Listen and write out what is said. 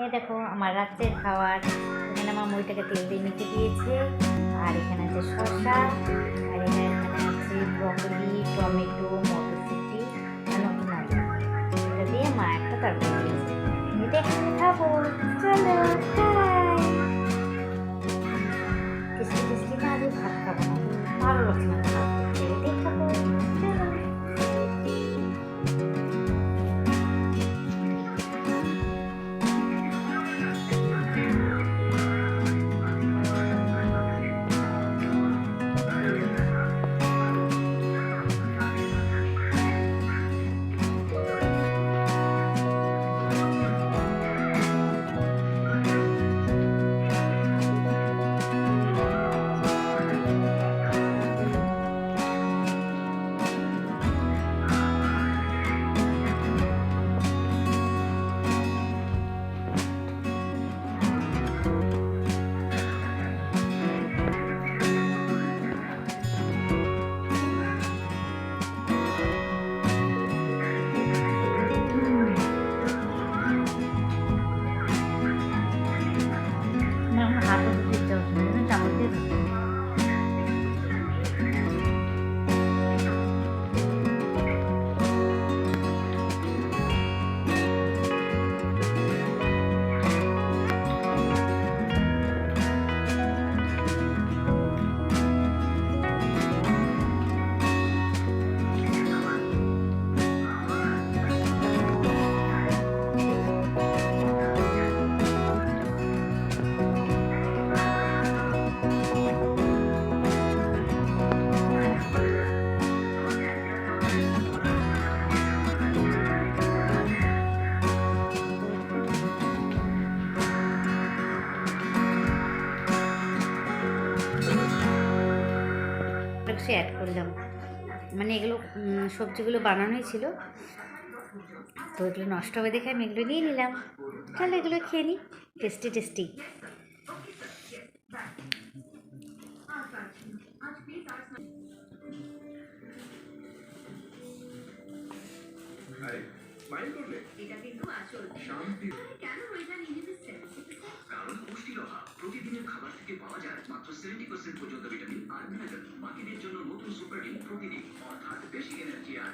এই দেখো আমার রাত্রের খাবার। এখানে আমার মুড়িটাকে তেল দিয়ে মেখে দিয়েছে, আর এখানে আছে শসা, আর এখানে আছে ব্রকলি, টমেটো, মটরশুঁটি আর নতুন আলু। এটা দিয়ে মা একটা তরকারি দিয়েছে, এটা এখানে খাবো। চলো খাই। টেস্টি টেস্টি না, আজ ভাত খাবো না, ভালো লাগছে না ভাত খেতে, এটাই খাবো। চলো। আমার এখন হাতও ধুতে ইচ্ছা হচ্ছে না, চামচ দিয়ে ধুতে। সে অ্যাড করলাম, মানে এগুলো সবজিগুলো বানানোই ছিল, তো এগুলো নষ্ট হবে দেখে আমি এগুলো নিয়ে নিলাম। তাহলে এগুলো খেয়ে নিই, টেস্টি টেস্টি। এটা কিন্তু আসল শান্তি। কেন এটা নিজেদের কারণ পুষ্টির অভাব। প্রতিদিনের খাবার থেকে পাওয়া যায় মাত্র 70% পর্যন্ত ভিটামিন আর মিনারেল। বাকিদের জন্য নতুন সুপার ডিম প্রতিদিন, অর্থাৎ বেশি এনার্জি আর